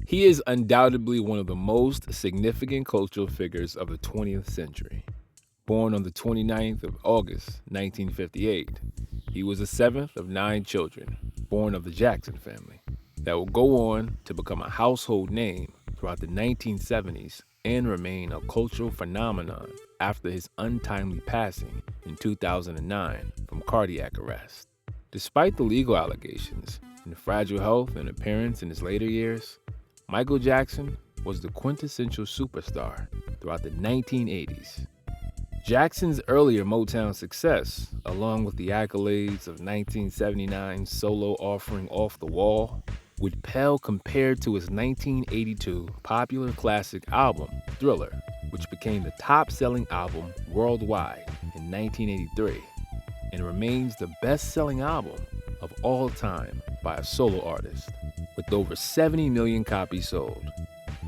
He is undoubtedly one of the most significant cultural figures of the 20th century. Born on the 29th of August, 1958, he was the seventh of 9 children, born of the Jackson family, that will go on to become a household name throughout the 1970s and remain a cultural phenomenon after his untimely passing in 2009 from cardiac arrest. Despite the legal allegations and fragile health and appearance in his later years, Michael Jackson was the quintessential superstar throughout the 1980s. Jackson's earlier Motown success, along with the accolades of 1979's solo offering Off the Wall, would pale compared to his 1982 popular classic album, Thriller, which became the top-selling album worldwide in 1983 and remains the best-selling album of all time by a solo artist, with over 70 million copies sold.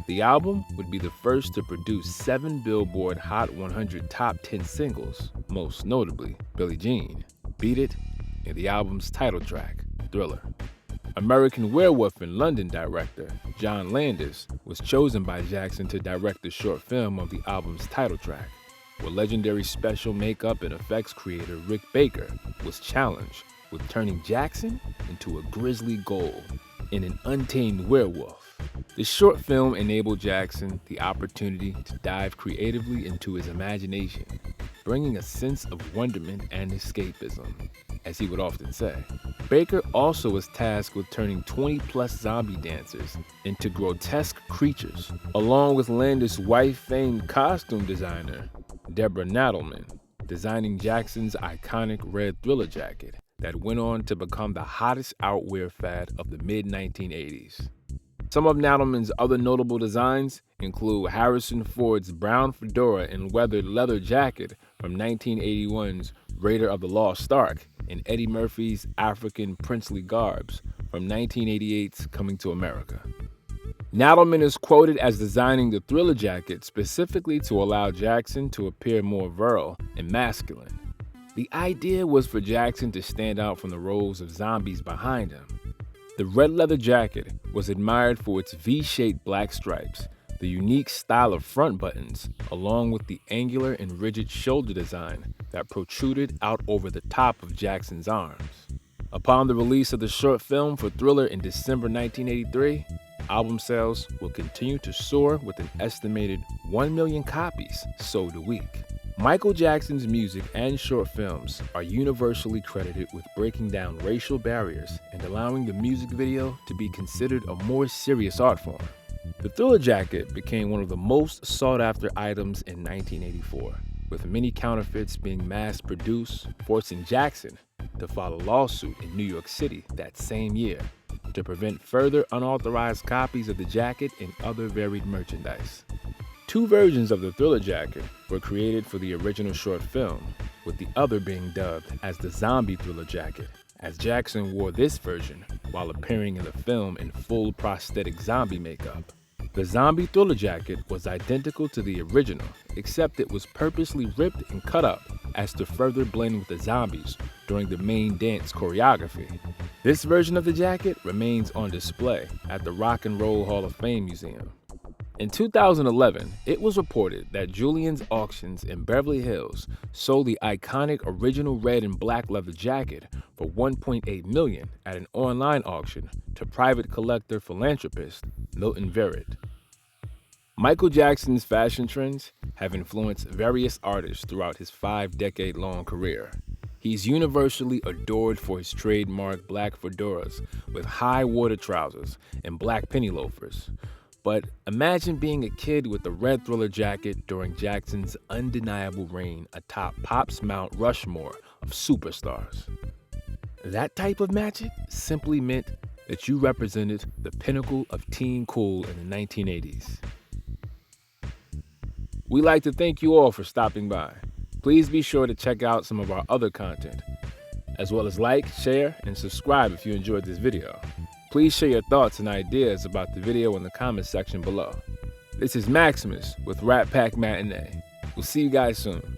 The album would be the first to produce 7 Billboard Hot 100 Top 10 singles, most notably Billie Jean, Beat It, and the album's title track, Thriller. American Werewolf in London director John Landis was chosen by Jackson to direct the short film of the album's title track, where legendary special makeup and effects creator Rick Baker was challenged with turning Jackson into a grisly ghoul in an untamed werewolf. The short film enabled Jackson the opportunity to dive creatively into his imagination, bringing a sense of wonderment and escapism, as he would often say. Baker also was tasked with turning 20-plus zombie dancers into grotesque creatures, along with Landis' wife-famed costume designer, DEBORAH NADOOLMAN, designing Jackson's iconic red Thriller jacket that went on to become the hottest outwear fad of the mid-1980s. Some of Nadoolman's other notable designs include Harrison Ford's brown fedora and weathered leather jacket from 1981's Raider of the Lost Ark and Eddie Murphy's African princely garbs from 1988's Coming to America. Nadoolman is quoted as designing the Thriller jacket specifically to allow Jackson to appear more virile and masculine. The idea was for Jackson to stand out from the rows of zombies behind him. The red leather jacket was admired for its V-shaped black stripes, the unique style of front buttons, along with the angular and rigid shoulder design that protruded out over the top of Jackson's arms. Upon the release of the short film for Thriller in December 1983, album sales will continue to soar with an estimated 1 million copies sold a week. Michael Jackson's music and short films are universally credited with breaking down racial barriers and allowing the music video to be considered a more serious art form. The Thriller jacket became one of the most sought-after items in 1984, with many counterfeits being mass-produced, forcing Jackson to file a lawsuit in New York City that same year to prevent further unauthorized copies of the jacket and other varied merchandise. 2 versions of the Thriller jacket were created for the original short film, with the other being dubbed as the Zombie Thriller jacket, as Jackson wore this version while appearing in the film in full prosthetic zombie makeup. The Zombie Thriller jacket was identical to the original, except it was purposely ripped and cut up as to further blend with the zombies during the main dance choreography. This version of the jacket remains on display at the Rock and Roll Hall of Fame Museum. In 2011, it was reported that Julien's Auctions in Beverly Hills sold the iconic original red and black leather jacket for $1.8 million at an online auction to private collector philanthropist MILTON VERRET. Michael Jackson's fashion trends have influenced various artists throughout his 5-decade-long career. He's universally adored for his trademark black fedoras with high water trousers and black penny loafers. But imagine being a kid with the red Thriller jacket during Jackson's undeniable reign atop Pop's Mount Rushmore of superstars. That type of magic simply meant that you represented the pinnacle of teen cool in the 1980s. We'd like to thank you all for stopping by. Please be sure to check out some of our other content, as well as like, share, and subscribe if you enjoyed this video. Please share your thoughts and ideas about the video in the comments section below. This is Maximus with Rat Pack Matinee. We'll see you guys soon.